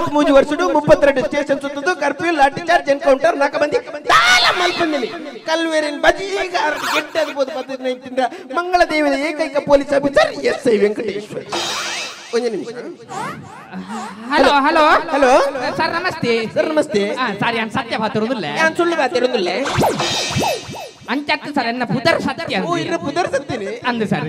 33 ವರ್ಷಡು 32 station ಸುತ್ತದು curfew ಲಾಠಿ charge encounter ನಾಕ ಮಂದಿ ತಾಲ ಮಲ್ಪಂದಿನಿ ಕಲ್ವೇರಿನ ಬಜಿಗ ಗೆಟ್ಟಬಹುದು ಪದ್ಧತಿಯಿಂದ ಮಂಗಳ ದೇವಿಯ ಏಕೈಕ ಪೊಲೀಸ್ ಆಫೀಸರ್ ಎಸ್ಐ ವೆಂಕಟೇಶ್ವರ ಒಂದು ನಿಮಿಷ ಹಲೋ ಹಲೋ ಹಲೋ ಸರ್ ನಮಸ್ತೆ ಸರ್ ನಮಸ್ತೆ ಸಾರಿ ನಾನು ಸತ್ಯ ಮಾತಾಡೋದಿಲ್ಲ ನಾನು ಸುಳ್ಳು ಮಾತಾಡೋದಿಲ್ಲ ಅಂಚತ್ತು ಸರ್ ಎನ್ನ ಪುದರ್ ಸತ್ಯ ಓ ಇರ ಪುದರ್ ಸತ್ಯನೆ ಅಂದೆ ಸರ್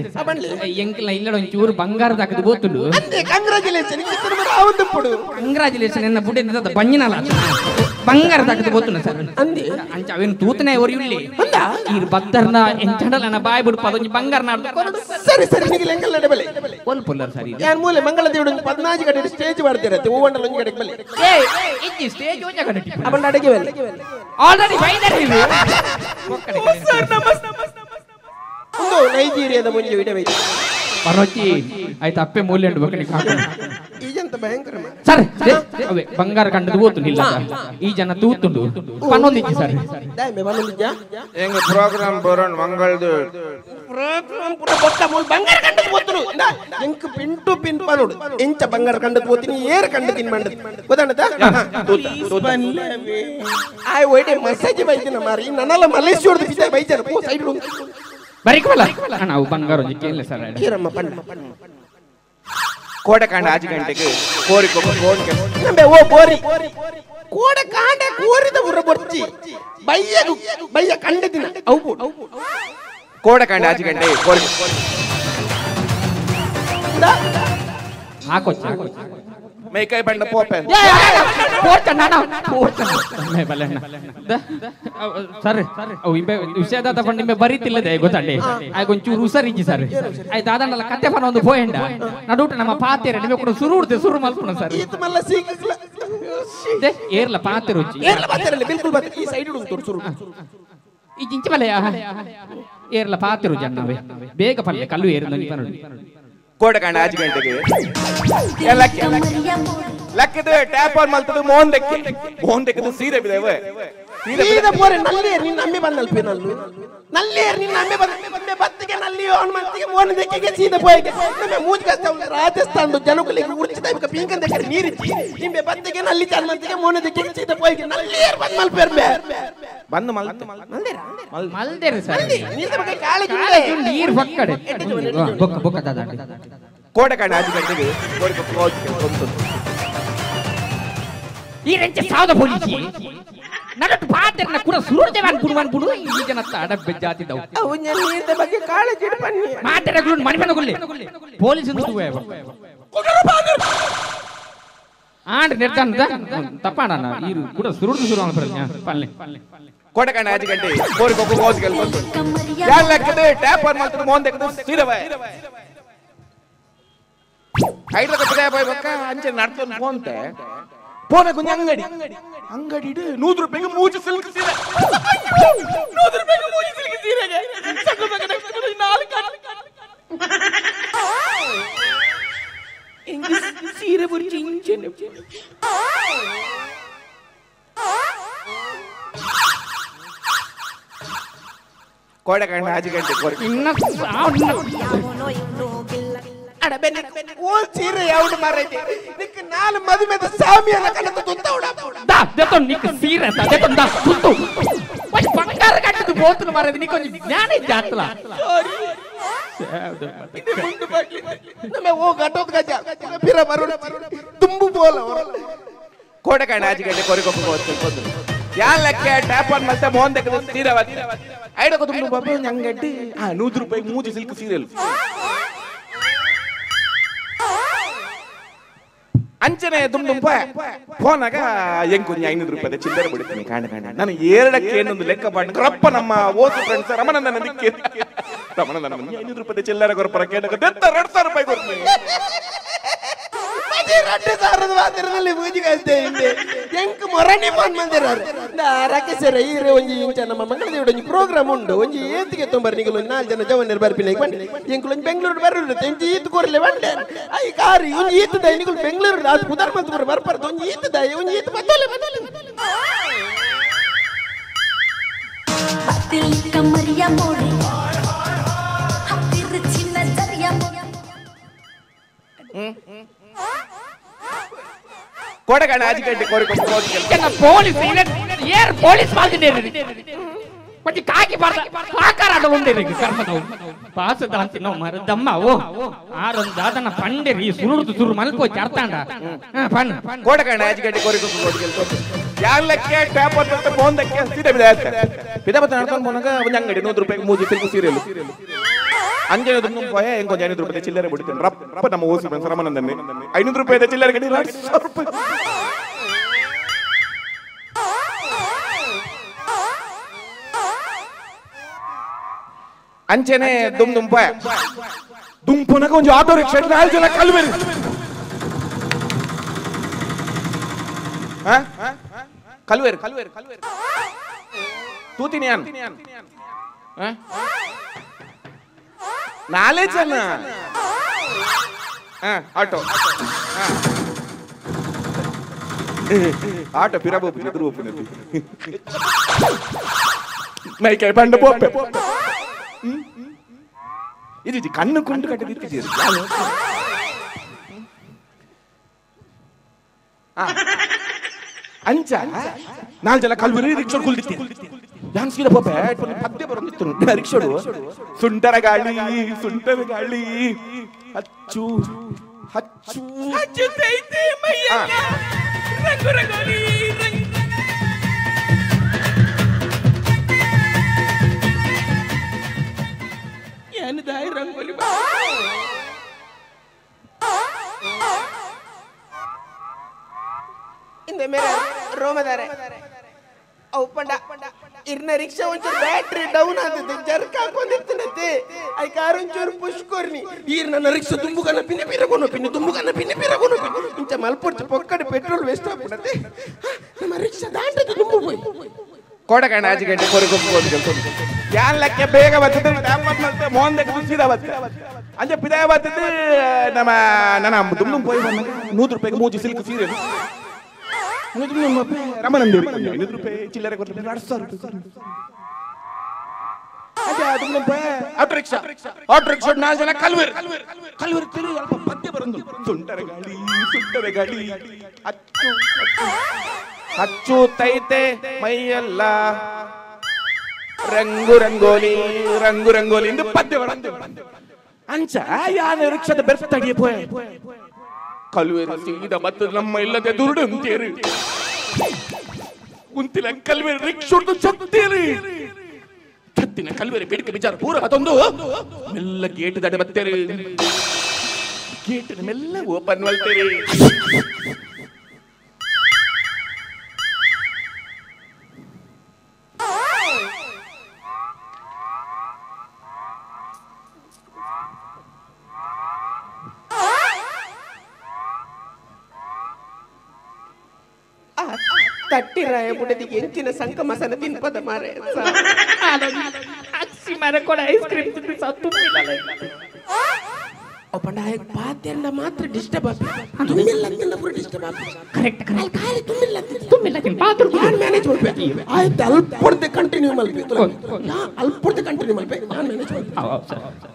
ಎಂಕ್ಲ ಇಲ್ಲಡ ಒಂಚೂರು ಬಂಗಾರ ದಾಕದು ಬೋತುಂಡು ಅಂದೆ ಕಂಗ್ರಾಚುಲೇಷನ್ ಇತರ ಮರ ಆವಂದು ಪುಡು ಕಂಗ್ರಾಚುಲೇಷನ್ ಎನ್ನ ಬುಡೆ ದ ಬಂಜಿನಲ ಬಂಗಾರ ದಾಕದು ಬೋತುಂಡು ಸರ್ ಅಂದೆ ಅಂಚ ಅವೇನು ತೂತನೆ ಒರಿಯುಳ್ಳಿ ಅಂದ ಈರ್ ಬತ್ತರ್ನ ಎಂಚಂಡಲ ನನ್ನ ಬಾಯಿ ಬಿಡು ಪದೊಂಜಿ ಬಂಗಾರ ನಾಡು ಸರಿ ಸರಿ ನಿಗೆ ಲೆಂಗಲ್ ನಡಬಲೆ ಒಲ್ ಪುಲ್ಲರ್ ಸರಿ ಯಾನ್ ಮೂಲೆ ಮಂಗಳ ದೇವಡು 14 ಗಂಟೆ ಸ್ಟೇಜ್ ಮಾಡ್ತಿರತ್ತೆ ಹೂವಂಡಲ ಒಂಜಿ ಗಂಟೆ ಬಲೆ ಏ ಇಜ್ಜಿ ಸ್ಟೇಜ್ ಓಜ ಕಡೆ ಅವನ ಅಡಗೆ ಬಲೆ ಆಲ್ರೆಡಿ ಫೈನಲ್ ಇದೆ ಸರ್ ನಮಸ್ತೆ ಒಂದು ನೈಜೀರಿಯಾದ ಮುಂಜೆ ವಿಡಿಯೋ ಐತಿ ಪರೋಚಿ ಆಯ್ತು ಅಪ್ಪೆ ಮೂಲೆ ಉಂಟು ಬಕನಿ ಕಾಕ ಈಜಂತ ಭಯಂಕರ ಸರ್ ಅವೇ ಬಂಗಾರ ಕಂಡದು ಓತುಂಡಿಲ್ಲ ಈ ಜನ ತೂತುಂಡು ಪನ್ನೊಂದಿಜ್ಜಿ ಸರ್ ದಾಯಮೆ ಬನ್ನೊಂದಿಜ್ಜ ಎಂಗ ಪ್ರೋಗ್ರಾಮ್ ಬರೋಣ ಮಂಗಳದು ಪ್ರೋಗ್ರಾಮ್ ಪುರ ಬೊಕ್ಕ ಮೂಲ ಬಂಗಾರ ಕಂಡದು ಓತುನು ಎಂಕ ಪಿಂಟು ಪಿನ್ ಪನೋಡು ಎಂಚ ಬಂಗಾರ ಕಂಡದು ಓತಿನಿ ಏರ್ ಕಂಡದಿನ್ ಮಂಡದು ಗೊತ್ತಾನತ ಆಯ್ ಒಯ್ಡೆ ಮಸಾಜ್ ಬೈದಿನ ಮಾರಿ ನನ್ನಲ್ಲ ಮಲೇಶ್ವರದ ಬಿದ್ದ ಬೈಜನ ಪೋ ಸೈಡ್ ಉಂಟು ಬರಿಕವಲ್ಲ ನಾವು ಬಂಗಾರ ಒಂಜಿ ಕೇಳಲೆ ಸರ್ ಈರಮ್ಮ ಪಣ್ಣ ಕೋಟಕಾಂಡ ಆಜಿ ಗಂಟೆಗೆ ಕೋರಿ ಕೋನ್ ನಂಬೆ ಓ ಬೋರಿ ಕೋಡ ಕಾಂಡ ಕೋರಿದ ಉರ ಬರ್ಚಿ ಬಯ್ಯ ಕಂಡದಿನ ಅವು ಕೋಟಕಾಂಡ ಆಜಿ ಗಂಟೆ ಕೋರಿ ಹಾಕೋಚ್ಚ ಮೇಕೈ ಬಂಡ ಪೋಪೆನ್ ಸರ್ ಅವು ಇಂಬೆ ವಿಷಯದಾತ ಪಂಡ ಇಂಬೆ ಬರೀತಿಲ್ಲದೆ ಗೊತ್ತಂಡೆ ಆಗೊಂಚೂರು ಉಸರಿಜ್ಜಿ ಸರ್ ಆಯ್ತು ಅದನ್ನೆಲ್ಲ ಕತ್ತೆ ಪನ ಒಂದು ಪೋಯಂಡ ನಡುಟ ನಮ್ಮ ಪಾತೆರ ನಿಮಗೆ ಕೂಡ ಸುರು ಉಡ್ತೆ ಸುರು ಮಲ್ಪುಣ ಸರ್ ಈತ ಮಲ್ಲ ಸೀಕಲ ಏರ್ಲ ಪಾತೆರ ಉಚ್ಚಿ ಏರ್ಲ ಪಾತೆರಲ್ಲ ಬಿಲ್ಕುಲ್ ಪಾತೆ ಈ ಸೈಡ್ ಉಂಟು ಸುರು ಈ ಜಿಂಚ ಬಲೆಯ ಏರ್ಲ ಪಾತೆರು ಜನ್ನವೇ ಬೇಗ ಪಲ್ಲೆ ಕಲ್ಲು ಏರು ನೀ ಪನೋಡಿ ಕೋಟಕಾಂಡ ಆಜಿ ಗಂಟೆಗೆ ಲಕ್ಕದ ಟ್ಯಾಪ್ ಆನ್ ಮಲ್ತದು ಮೋಹನ್ ದೆಕ್ಕದು ಸೀರೆ ಬಿದವೆ ಸೀದಾ ಪೋರೆ ನಲ್ಲೇರ್ ನಿನ್ನ ಅಮ್ಮೆ ಬಂದಲ್ಪ ನಲ್ಲು ನಲ್ಲೇರ್ ನಿನ್ನ ಅಮ್ಮೆ ಬಂದೆ ಬತ್ತಿಗೆ ನಲ್ಲಿ ಆನ್ ಮಲ್ತಿಗೆ ಮೋಹನ್ ದೆಕ್ಕಿಗೆ ಸೀದಾ ಪೋಯಗೆ ನಮ್ಮ ಮೂಜ್ ಕಷ್ಟ ರಾಜಸ್ಥಾನದ ಜನಗಳಿಗೆ ಉರ್ಚಿದ ಇಕ ಪಿಂಕನ್ ದೆಕ್ಕರೆ ನೀರಿಚ್ಚಿ ನಿಂಬೆ ಬತ್ತಿಗೆ ನಲ್ಲಿ ಚಾನ್ ಮಲ್ತಿಗೆ ಮೋಹನ್ ದೆಕ್ಕಿಗೆ ಸೀದಾ ಪೋಯಗೆ ನಲ್ಲೇರ್ ಬಂದ್ ಮಲ್ಪೆರ್ಬೆ ಬಂದು ಮಲ್ತ ಮಲ್ದೇರು ಸರ್ ನೀರ ಬಗ್ಗೆ ಕಾಳಿ ನೀರು ಪಕ್ಕಡೆ ಬೊಕ್ಕ ಬೊಕ್ಕ ದಾದ ಕೋಟಕಾಂಡ ಆಜಿ ಗಂಟೆಗೆ ಕೋರಿ ಕೊಂತು ಈ ರೆಂಚ ಸಾವದ ಪೊಲೀಸಿ ನಡಟ್ಟು ಪಾತೆರ್ನ ಕೂಡ ಸುರುರ್ದೇವಾನ್ ಕುಡುವಾನ್ ಈ ಜನ ಅಡಬ್ಬೆ ಜಾತಿ ದೌ ಅವನ ನೀರ ಬಗ್ಗೆ ಕಾಳಜಿ ಇಡು ಬನ್ನಿ ಮಾತೆರಗಳು ಮಣಿಮನ ಗುಲ್ಲೆ ಪೊಲೀಸ್ ನುಡುವೆ ಆಂಡ್ ನಿರ್ಧಾನದ ತಪ್ಪಾಡನ ಈ ಕೂಡ ಸುರುರ್ದು ಸುರು ಪ್ರಜ್ಞಾ ಪಲ್ಲೆ ಕೋಟಕಾಂಡ ಆಜಿ ಗಂಟೆ ಕೋರಿ ಕೋಸ್ಗೆಲ್ ಬಂತು ಯಾನ್ ಲಕ್ಕದ ಟ್ಯಾಪ್ ಆನ್ ಮಲ್ತದು ಮೋಹನ್ ದೆಕ್ಕದು ಸೀರೆ ಐಡ್ಲ ಕಪ್ಪದೆ ಬಾಯ್ ಬಕ್ಕ ಅಂಚೆ ನಡ್ತೊಂದು ಫೋನ್ತೆ ಫೋನ್ ಕುಂಜ ಅಂಗಡಿ ಇಡು 100 ರೂಪಾಯಿಗೆ ಮೂಜಿ ಸಿಲ್ಕ್ ಸೀರೆ 100 ರೂಪಾಯಿಗೆ ಮೂಜಿ ಸಿಲ್ಕ್ ಸೀರೆಗೆ ಸಕ್ಕ ಸಕ್ಕ ನೆಕ್ಸ್ಟ್ ನಾಲ್ಕು ಇಂಗ್ಲಿಷ್ ಸೀರೆ ಬುರ್ಜಿ ಇಂಚೆನೆ ಕೋಟಕಾಂಡ ಆಜಿ ಗಂಟೆ ಕೋರಿ ಇನ್ನ ಅಡ ಬೆನ್ನ ಓ ಸೀರೆ ಯಾವುದು ಮಾರೈತೆ ನಿಕ್ಕ ನಾಲ್ ಮದುವೆದ ಸಾಮಿಯನ ಕಣತ ತುತ್ತೌಡ ದಾ ದೆತೊ ನಿಕ ಸೀರೆ ತಾ ದೆತೊ ದಾ ತುತ್ತು ಒಯ್ ಬಂಗಾರ ಕಟ್ಟದು ಬೋತುನ ಮಾರದೆ ನಿಕ ಒಂಜಿ ಜ್ಞಾನ ಜಾತ್ಲ ಇದು ಮುಂದು ಬಾಗ್ಲಿ ನಮ್ಮ ಓ ಗಟೋತ್ ಗಜ ಪಿರ ಬರೋಣ ತುಂಬು ಬೋಲ ಕೋಟಕಾಂಡ ಆಜಿ ಗಂಟೆ ಕೋರಿ ಕೋಸ್ಗೆಲ್ ಯಾನ್ ಲಕ್ಕ ಟ್ಯಾಪ್ ಆನ್ ಮಲ್ತ ಮೋಹನ್ ದೆಕ್ಕದು ಸೀರೆ ಐಡಕ ತುಂಬ ಬಾಬೆ ಅಂಗಡಿ 100 ರೂಪಾಯಿಗೆ ಮೂಜಿ ಸಿಲ್ಕ್ ಸೀರೆ ಅಂಚನೆ ದುಂಬ ಫೋನಾಗ ಎಂಕುಂಜಿ 500 ರೂಪಾಯಿ ಚಿಲ್ಲರೆ ಬಿಡ್ತೀನಿ ಕಾಂಡ ನಾನು ಎರಡಕ್ಕೆ ಏನೊಂದು ಲೆಕ್ಕ ಪಾಠ ರಪ್ಪ ನಮ್ಮ ಓಸು ಫ್ರೆಂಡ್ಸ್ ರಮಣನ ದಿಕ್ಕೆ ರಮಣನ 500 ರೂಪಾಯಿ ಚಿಲ್ಲರೆ ಗೊರಪರ ಕೇಳಕ 200 ರೂಪಾಯಿ ಕೊಡ್ತೀನಿ ರಟ್ಟೆ ಸಾರದ ವಾದರದಲ್ಲಿ ಮೂಜಿ ಕಳ್ತೆ ಹಿಂದೆ ಎಂಕ ಮೊರಣಿ ಫೋನ್ ಮಂದಿರಾರು ರಾಕೇಶರ ಈರೆ ಒಂಜಿ ಇಂಚ ನಮ್ಮ ಮಂಗಳದೇವಡ ಒಂಜಿ ಪ್ರೋಗ್ರಾಮ್ ಉಂಡು ಒಂಜಿ ಏತಿಗೆ ತೊಂಬರ್ ನಿಗಲು 4 ಜನ ಜವನರು ಬರ್ಪಿನ ಬಂಡೆ ಎಂಕುಲು ಒಂಜಿ ಬೆಂಗಳೂರು ಬರೋರು ಎಂಜಿ ಈತ್ ಕೋರ್ಲೆ ಬಂಡೆ ಐ ಕಾರಿ ಒಂಜಿ ಈತದ ನಿಗಲು ಬೆಂಗಳೂರು ಅದು ಪುದರ್ ಮಂತ್ರ ಬರ್ಪರ್ದು ಒಂಜಿ ಈತದ ಒಂಜಿ ಈತ ಬದಲೆ दिल कमरिया मोड़े हकीर छी नजरिया ಕೊಡಗಣ ಆಜಿಗಡ್ಡೆ ಕೋರಿಕೊಂಡು పోలీస్ ఏర్ పోలీస్ బాగుండేది కొంచెం కాకి ఆకారాలు ఉండేది కర్మదవు పాస దాంతినో మరదమ్మ ఓ ఆరొంದು దాదన పండేరి సురుడు సురు మల్పో చేర్తాండ పన్ ಕೊಡಗಣ ಆಜಿಗಡ್ಡೆ ಕೋರಿಕೊಂಡು ಯಾಲಕ್ಕೆ ಪೇಪರ್ ಅಂತ ಫೋನ್ದಕ್ಕೆ ಸೀದಾ ಬಿದಾತ ನಡ್ಕೊಂಡು ಹೋದಾಗ ಒಂದು ಅಂಗಡಿ 100 ರೂಪಾಯಿಗೆ 3 ಸಿಲ್ಕ್ ಸೀರೆಲು ಅಂಜನದು ಪೋಯ ಇಂಕೊಂದು 500 ರೂಪಾಯಿ ಚಿಲ್ಲರೆ ಬಿಡ್ತೀನಿ ರಪ್ಪ ನಮ್ಮ ಓಸಿ ಫ್ರೆಂಡ್ಸ್ ರಮನಂದನ್ನೇ 500 ರೂಪಾಯಿ ಚಿಲ್ಲರೆ ಗಡಿ 100 ರೂಪಾಯಿ ಅಂಚನೆ ದುಂಪುನಗ ಒಂದು ಆಟೋ ರಿಕ್ಷಾ 4 ಜನ ಕಲ್ವೇರಿ ಕಲ್ವೇರಿ ತೂತೀನಿ ನಾಳೆ ಜನ ಆಟೋ ಪಿರಬೋಪು ಎದುರು ಒಪ್ಪಿನತಿ ಮೈಕೈ ಬಂಡ ಪೋಪೆ ಇದು ಕಣ್ಣು ಕೊಂಡು ಕಟ್ಟಿದ್ದೀರಿ ಅಂಚ 4 ಜನ ಕಲ್ವರಿ ರಿಕ್ಷಾ ಕುಲ್ದಿತ್ತಿ ಯಾನ್ ಸೀದಾ ಪೋಪೆ ಪದ್ಯ ಬರೋದಿತ್ತು ರಿಕ್ಷಾಡು ಸುಂಟರ ಗಾಳಿ ಹಚ್ಚು ಹಚ್ಚುತ್ತೈತೆ ಮೈಯನ್ನ ರಂಗು ರಂಗೋಲಿ ಏನಿದಾಯಿ ರಂಗೋಲಿ ಇಂದ ಮೇರೆ ರೋಮದಾರೆ ಅಪ್ಪಂಡ ಇರ್ನ ರಿಕ್ಷಾ ಒಂಚೂರು ಬ್ಯಾಟ್ರಿ ಡೌನ್ ಆದದ್ದು ಜರ್ಕ್ ಹಾಕೊಂಡಿರ್ತಾನಂತೆ ಐ ಕಾರ್ ಒಂಚೂರು ಪುಷ್ ಕೊರ್ನಿ ಈರ್ ನನ್ನ ರಿಕ್ಷಾ ತುಂಬುಗನ ಪಿನ್ನೆ ಪಿರಗೋನು ಇಂಚ ಮಲ್ಪೊರ್ಚು ಪೊಕ್ಕಡೆ ಪೆಟ್ರೋಲ್ ವೇಸ್ಟ್ ಆಗ್ಬಿಡತ್ತೆ ನಮ್ಮ ರಿಕ್ಷಾ ದಾಂಟದ್ದು ತುಂಬು ಹೋಯ್ ಕೊಡಗಣ ಆಜಿಗಡ್ಡೆ ಕೋರಿಕೊಂಡು ಯಾನ್ಲಕ್ಕೆ ಬೇಗ ಬರ್ತದೆ ಮತ್ತೆ ಮೋಹನ್ ದಕ್ಕೆ ಸೀದಾ ಬರ್ತದೆ ಅಂಜೆ ಪಿದಾಯ ಬರ್ತದೆ ನಮ್ಮ ನನ್ನ ದುಮ್ದುಂ ಪೋಯ್ ಬಂದಾಗ 100 ರೂಪಾಯಿಗೆ 3 ಸಿಲ್ಕ್ ಸೀರೆಲು ರಮನಂದೇವಿ 500 ರೂಪಾಯಿ ಚಿಲ್ಲರೆ ಕೊಡ್ತಾರೆ 200 ರೂಪಾಯಿ ಅದೇ ದುಮ್ದುಂ ಪೋಯ್ ಆಟೋ ರಿಕ್ಷಾ 4 ಜನ ಕಲ್ವೇರಿ ತಿರು ಅಲ್ಪ ಪದ್ಯ ಬರಂದು ಸುಂಟರ ಗಾಳಿ ಹಚ್ಚು ತೈತೆ ಮೈಯಲ್ಲ ರಂಗು ರಂಗೋಲಿ ಎಂದು ಪದ್ಯ ಬರಂದು ಅಂಚ ಯಾನ ರಿಕ್ಷಾದ ಬೆರ್ತಡಿಯ ಪೋಯ ಕಲ್ವೇರಿ ಸೀದಾ ಮತ್ತು ನಮ್ಮ ಇಲ್ಲದೆ ದುರುಡು ಅಂತೀರಿ ಕುಂತಿಲ ಕಲ್ವೇರಿ ರಿಕ್ಷಾದ ಚತ್ತೇರಿ ಚತ್ತಿನ ಕಲ್ವೇರಿ ಬೇಡಿಕೆ ವಿಚಾರ ಪೂರ ಅದೊಂದು ಮೆಲ್ಲ ಗೇಟ್ ದಡೆ ಬತ್ತೇರಿ ಗೇಟ್ ಮೆಲ್ಲ ಓಪನ್ ಮಲ್ತೇರಿ ತಟ್ಟಿರಾಯ ಬುಡದಿಗೆ ಎಂಚಿನ ಸಂಕ ಮಸನ ತಿನ್ಪದ ಮಾರೆ ಅಕ್ಷಿ ಮರ ಕೂಡ ಐಸ್ ಕ್ರೀಮ್ ತಿಂದು ಸತ್ತು ಅಪ್ಪಂಡ ಪಾತೆಲ್ಲ ಮಾತ್ರ ಡಿಸ್ಟರ್ಬ್ ಆಗ್ತದೆ ತುಮ್ಮಿಲ್ಲ ಪೂರ ಡಿಸ್ಟರ್ಬ್ ಆಗ್ತದೆ ಕರೆಕ್ಟ್ ಖಾಲಿ ತುಮ್ಮಿಲ್ಲ ಪಾತ್ರ ಯಾರು ಮ್ಯಾನೇಜ್ ಮಾಡ್ಬೇಕು ಆಯ್ತು ಅಲ್ಪೊಡ್ದೆ ಕಂಟಿನ್ಯೂ ಮಲ್ಬೇಕು ಅಲ್ಪೊಡ್ದೆ ಕಂಟಿನ್ಯೂ ಮಲ್ಬೇಕು ನಾನು ಮ್ಯಾನೇಜ್ ಮಾಡ್ಬೇಕು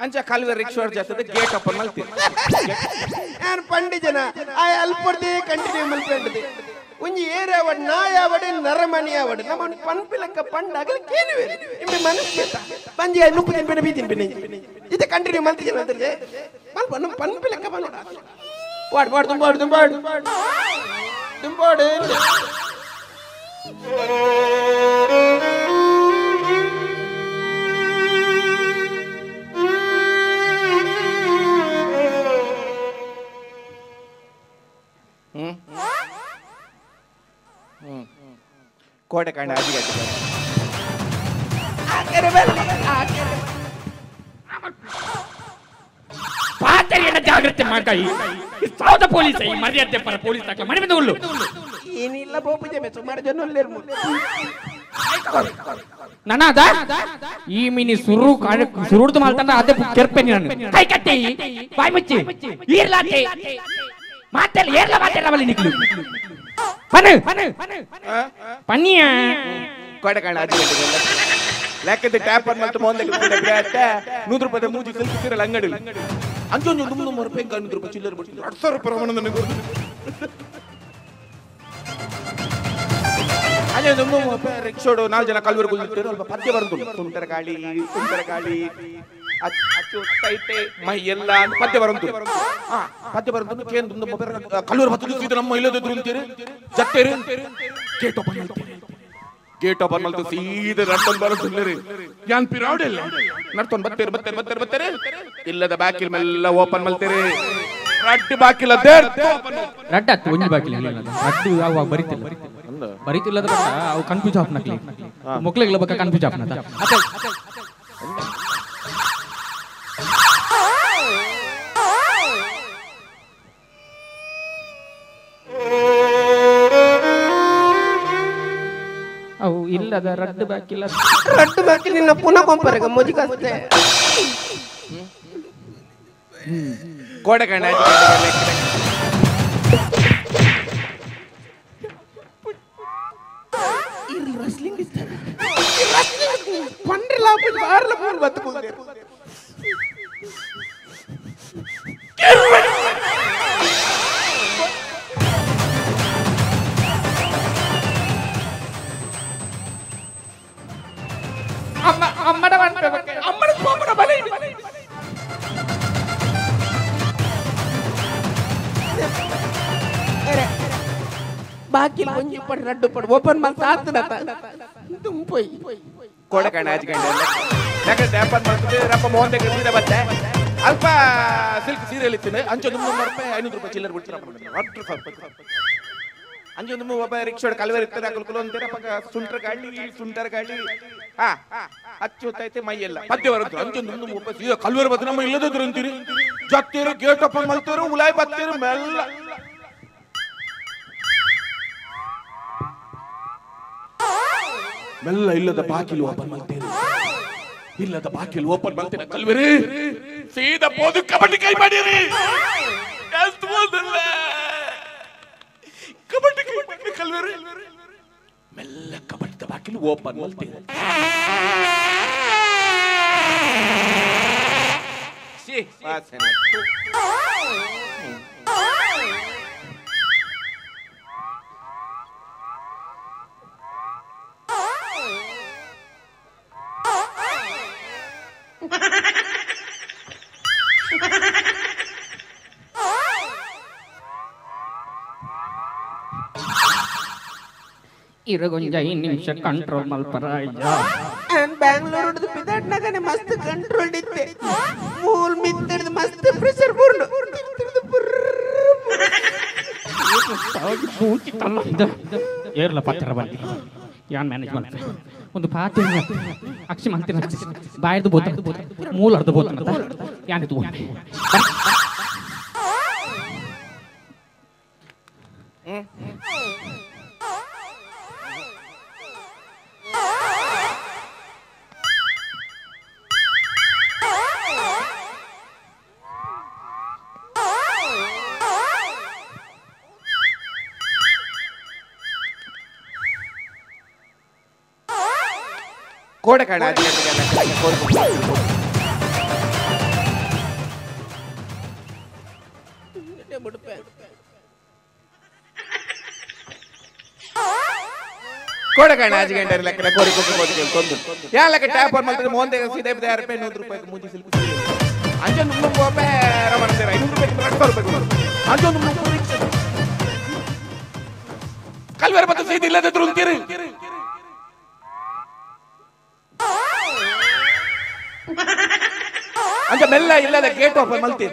ಅಂಚ ಕಲ್ವೇರಿ ರಿಕ್ಷಾ ಜಾತದ ಗೇಟ್ ಓಪನ್ ಮಲ್ತೀರಿ ನಾನು ಪಂಡಿ ಜನ ಆ ಅಲ್ಪೊಡ್ದೆ ಕಂಟಿನ್ಯೂ ಮಲ್ಪೆಂಡದೆ ಒಂಜಿ ಏರಿಯಾವಡ್ ನಾಯಾವಡೆ ನರಮಣಿಯಾವಡೆ ನಮ್ಮ ಪನ್ಪಿಲಕ್ಕ ಪಂಡಾಗಲ ಕೇನುವೆ ನಿಮ್ಮೆ ಮನಸ್ಸು ಬಂಜಿ ನುಪ್ಪು ತಿನ್ಪೆನೆ ಬೀ ತಿನ್ಪೆನೆ ಇದು ಕಂಟಿನ್ಯೂ ಮಲ್ತಿ ಜನ ಅಂತಂದ್ರೆ ಮಲ್ಪ ನಮ್ಮ ಪನ್ಪಿಲಕ್ಕ ಬನ್ನೋಡ ದುಂಬಾಡು ಕೋಟೆಕಾಂಡ ಆಜಿಗಡ್ಡೆ ಪಾತೆರಿಯನ್ನ ಜಾಗ್ರತೆ ಮಾಡ್ಕಾಯಿ ಸೌದ ಪೊಲೀಸ್ ಈ ಮರ್ಯಾದೆ ಪರ ಪೊಲೀಸ್ ಮನೆ ಬಂದು ಏನಿಲ್ಲ ಬೋಪುಜೆ ಸುಮಾರು ಜನ ನನ್ನದ ಈ ಮಿನಿ ಸುರುಡ್ದು ಮಾಲ್ತಾನ ಅದೇ ಕೆರ್ಪೆನಿ ನಾನು ಕೈ ಕಟ್ಟಿ ಬಾಯಿ ಮುಚ್ಚಿ ಈರ್ಲಾತೆ ಮಾತೆಲ್ಲ ಏರ್ಲ ಮಾತೆಲ್ಲ ಬಲ್ಲಿ ನಿಕ್ಲು ಪನು ಪನ್ನಿಯ ಕೊಡಕಣ ಲೆಕ್ಕದ ಟ್ಯಾಪ್ ಮತ್ತು ಮೊಂದಕ್ಕೆ ₹100 ಮೂಜಿ ಸಿಲ್ಕಿರಲ್ಲ ಅಂಗಡಿ ಅಂಜೊಂದು ₹300 ₹100 ಚಿಲ್ಲರೆ ಬಿಡ್ತಿದ್ರು ₹800 ನನಗೆ ಅಲ್ಲೇ ರಿಕ್ಷೋಡು 4 ಜನ ಕಲ್ವರು ಕುಳಿತಿರು ಸ್ವಲ್ಪ ಪದ್ಯ ಬರೆದು ತುಂಟರ ಗಾಳಿ ಅಚ್ಚುತ್ತೈತೆ ಮೈ ಎಲ್ಲ ಅಂತ ಪದ್ಯ ಬರಂತು ಪದ್ಯ ಬರಂತು ಕೇಂದ್ರ ಕಲ್ಲೂರು ಬತ್ತು ನಮ್ಮ ಇಲ್ಲದಿದ್ರು ಅಂತೀರಿ ಜತ್ತೇರಿ ಗೇಟ್ ಓಪನ್ ಮಾಡ್ತು ಸೀದಾ ನಡ್ಕೊಂಡು ಬರೋದಿಲ್ಲರಿ ಯಾನ್ ಪಿರಾಡ್ ಇಲ್ಲ ನಡ್ಕೊಂಡು ಬತ್ತೇರಿ ಇಲ್ಲದ ಬಾಕಿಲ್ ಮೆಲ್ಲ ಓಪನ್ ಮಾಡ್ತೀರಿ ರಡ್ಡಿ ಬಾಕಿಲ್ ರಡ್ಡ ಒಂಜಿ ಬಾಕಿಲ್ ರಡ್ಡು ಅವಾಗ ಬರಿತಿಲ್ಲದ ಅವು ಕನ್ಫ್ಯೂಸ್ ಆಪ್ನಕ್ಲಿ ಮೊಕ್ಲಿಗಳ ಬಗ್ಗೆ ಕನ್ಫ್ಯೂಸ್ ಆಪ್ನದ ಅವು ಇಲ್ಲದ ರಡ್ಡು ಬಾಕಿಲ್ಲ ರಡ್ಡು ಬಾಕಿಲ್ ನಿನ್ನ ಪುನಃ ಕೊಂಪರೆಗ ಮೋಜಿ ಕಸ್ತೆ ಕೋಡಕಣ್ಣ ಬಾಕಿಲ್ ಒಂಜಿ ಪಡ್ ರಡ್ಡು ಪಡ್ ಓಪನ್ ಮಾಡ್ತಾ ಆತನತ ತುಂಬೊಯ್ ಕೋಡಕಣ್ಣ ಯಾಕಂದ್ರೆ ಟ್ಯಾಪನ್ ಮಾಡ್ತಿದ್ದೆ ರಪ್ಪ ಮೋಹನ್ దగ్గర ಸೀರೆ ಬತ್ತೆ ಅಲ್ಪ ಸಿಲ್ಕ್ ಸೀರೆಯಲ್ಲಿ ಇತ್ತು ಅಂಚೊಂದು ₹300 ಚಿಲ್ಲರೆ ಬಿಡ್ತಾರೆ ಅಂಜೊಂದು ಒಬ್ಬ ರಿಕ್ಷಾ ಕಲ್ವೇರ್ ಇರ್ತಾರೆ ಕುಲ್ಕುಲು ಅಂತೀರ ಪಕ್ಕ ಸುಂಟರ ಗಾಳಿ ಅಚ್ಚುತ್ತೈತೆ ಮೈಯೆಲ್ಲ ಪದ್ಯ ಬರುತ್ತೆ ಅಂಜೊಂದು ಒಬ್ಬ ಸೀದಾ ಕಲ್ವೇರ್ ಬತ್ತ ನಮ್ಮ ಇಲ್ಲದಿದ್ರು ಅಂತೀರಿ ಜತ್ತೀರು ಗೇಟ್ ಓಪನ್ ಮಾಡ್ತೀರು ಉಲಾಯ್ ಬತ್ತೀರು ಮೆಲ್ಲ ಇಲ್ಲದ ಬಾಕಿಲು ಓಪನ್ ಮಾಡ್ತೀರಿ ಕಲ್ವೇರಿ ಸೀದಾ ಬೋದು ಕಬಡ್ಡಿ ಕೈ ಮಾಡಿರಿ ಕಬಡ್ಡಿ ಕಲ್ವೇರಿ ಮೆಲ್ಲ ಕಬಡ್ಡಿ ಬಾಕಿಲು ಓಪನ್ ಮಾಡ್ತೀರಿ ಇರಗೊಂಜ 5 ನಿಮಿಷ ಕಂಟ್ರೋಲ್ ಮಲ್ಪರಾಯ ಬ್ಯಾಂಗ್ಳೂರ್ ಬಿದಾಡ್ನಾಗನೆ ಮಸ್ತ್ ಕಂಟ್ರೋಲ್ ಇತ್ತೆ ಮೂಲ್ ಮಿತ್ತಿಡ್ದು ಮಸ್ತ್ ಪ್ರೆಷರ್ ಬುರ್ಲು ಏರ್ಲ ಪತ್ರ ಬಂದಿ ಯಾನ್ ಮ್ಯಾನೇಜ್ ಮಾಡ್ತೀನಿ ಒಂದು ಪಾತೆ ಅಕ್ಷಿ ಮಂತಿನ ಬಾಯದು ಬೋತ ಮೂಲ ಅರ್ಧ ಬೋತ ಯಾನಿದು ಕೋಡಕಣ್ಣ ಕೋಡಕಣ್ಣ ಆಜಿ ಗಂಟೆ ಲೆಕ್ಕ ಕೋರಿ ಕೊಟ್ಟು ಯಾ ಲೆಕ್ಕ ಟ್ಯಾಪ್ ಆನ್ ಮಾಡ್ತಾರೆ ಮೋಹನ್ దగ్గర ಸೀದಾ ₹50 ಮೂಜಿ ಸಿಲ್ಕು ಅಂಜೊಂದು ₹300 ರಮಣಂದೇರ ₹500 ಅಂಜೊಂದು ₹300 ಕಲ್ವೇರ್ ಬತ್ತು ಸೀದಾ ಇಲ್ಲದಿದ್ರು ಅಂತೀರಿ ಅಂಜ ಮೆಲ್ಲ ಇಲ್ಲದ ಗೇಟ್ ಓಪನ್ ಮಾಡ್ತೀರಿ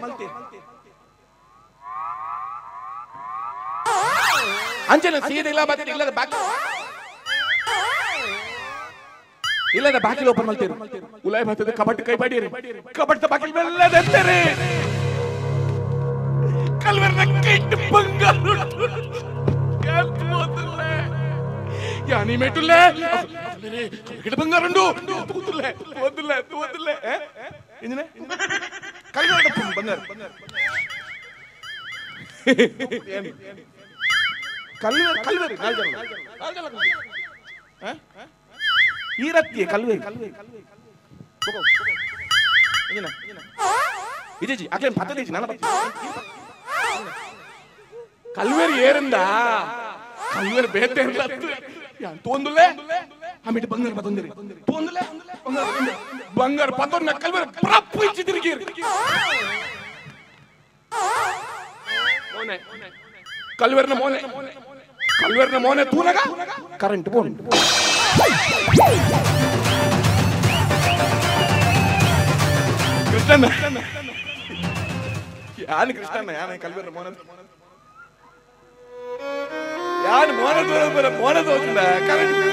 ಅಂಜನ ಸೀದಾ ಇಲ್ಲ ಬತ್ತೆ ಇಲ್ಲದ ಬಾಕಿಲ್ ಓಪನ್ ಮಾಡ್ತೀರಿ ಉಲಾಯ್ ಬರ್ತದೆ ಕಬಡ್ಡಿ ಕೈ ಬಾಡಿರಿ ಕಬಡ್ಡಿ ಬಾಕಿಲ್ ಮೆಲ್ಲದೆತ್ತರಿ ಕಲ್ವೇರ್ನ ಕೈಟ್ ಬಂಗಾರ ಯಾನಿ ಮೇಟುಲ್ಲೆ ಗಿಡ ಬಂಗಾರಂಡು ತೂತುಲ್ಲೆ ತೂತುಲ್ಲೆ ತೂತುಲ್ಲೆ ಇಂಜಿನೆ ಕಲ್ಗಡ ಬಂಗಾರ ಕಲ್ವೇರಿ ಕಲ್ವೇರಿ ನಾಲ್ಜನ ಈ ರತ್ತಿ ಕಲ್ವೇರಿ ಇಂಜಿನ ವಿಜಯಜಿ ಅಕ್ಲೇನ್ ಪತ್ತದೇಜಿ ನನ್ನ ಕಲ್ವೇರಿ ಏರಂದ ಕಲ್ವೇರಿ ಬೇತೆ ಇರ್ಲತ್ತು ಯಾನ್ ತೋಂದುಲೆ ಆಮೇಲೆ ಬಂಗಾರ ಪತ್ತೊಂದಿರಿ ತೋಂದುಲೆ ಬಂಗಾರ ಪತ್ತೊಂದ ಕಲ್ವೇರಿ ಪ್ರಪ್ಪು ಇಂಚಿ ತಿರುಗಿರಿ ಮೋನೆ ಕಲ್ವೇರಿನ ಮೋನೆ ಕಲ್ವೇರಿನ ಮೋನೆ ತೂನಗ ಕರೆಂಟ್ ಬೋನ್ ಕೃಷ್ಣನ ಯಾನ್ ಕೃಷ್ಣನ ಯಾನ ಕಲ್ವೇರಿನ ಮೋನೆ ಯಾನ್ ಮೋನೆ ಬರ ಮೋನೆ ತೋತಿಲ್ಲ ಕರೆಂಟ್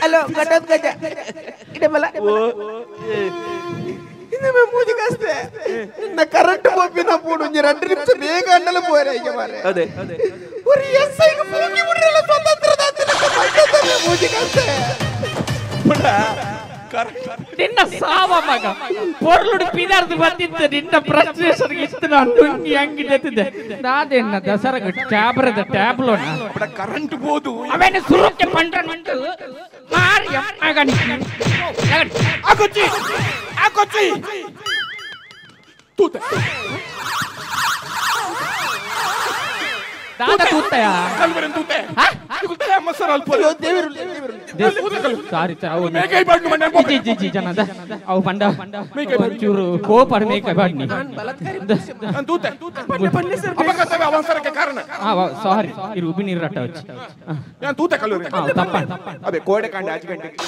ಹಲೋ ಗಟದ ಗಜ ಇಡೆ ಬಲ ಇನ್ನೊಮ್ಮೆ ಮೂಜಿ ಕಾಸ್ತೆ ಇನ್ನ ಕರೆಂಟ್ ಬೋಪಿನ ಪೂಡು 2 ನಿಮಿಷ ಬೇಗ ಅಂಡಲ ಪೋರೆ ಈಗ ಮಾರೆ ಅದೇ ஒரு எஸ்ஐ க்கு போகி விடுறல சுதந்திரதா தினக்கு பட்டதே மூஜி காஸ்ತೆ ಪುಡ ಕರೆಕ್ಟ್ ನಿನ್ನ ಸಾವ ಮಗ ಪೊರ್ಲುಡು ಪಿದಾರ್ದು ಬಂದಿದ್ದ ನಿನ್ನ ಫ್ರಸ್ಟ್ರೇಷನ್ ಇತ್ತು ನಾನು ಹೆಂಗಿದ್ದೆ ನಾದೇನ ದಸರಗ ಟ್ಯಾಬ್ರದ ಟ್ಯಾಬ್ಲೋನ ಪುಡ ಕರೆಂಟ್ ಬೋದು ಅವನ ಸುರುಕ್ಕೆ ಪಂಡ್ರ ಮಂಟು ಮಾರಿ ಮಗನಿ ಆಕೊಚ್ಚಿ ತೂತೆ ದಾದ ಕೂತಯ ಕಲ್ವೇರಿ ತೂತೆ ತೂತೆ ಮಸರ ಅಲ್ಪ ದೇವರು ಸಾರಿ ಅವು ಮೇಕೈ ಬಾಡ್ನು ಮನೆ ಜಿ ಜಿ ಜಿ ಜನದ ಅವು ಬಂಡ ಚೂರು ಕೋಪಡ ಮೇಕೈ ಬಾಡ್ನಿ ನಾನು ತೂತೆ ಅಪಘಾತವೇ ಅವಸರಕ್ಕೆ ಕಾರಣ ಸಾರಿ ಇರು ಉಬಿ ನೀರು ರಟ್ಟ ನಾನು ತೂತೆ ಕಲ್ವೇರಿ ತಪ್ಪ ಅದೇ ಕೋಡೆ ಕಾಂಡೆ ಆಚೆ ಗಂಟೆಗೆ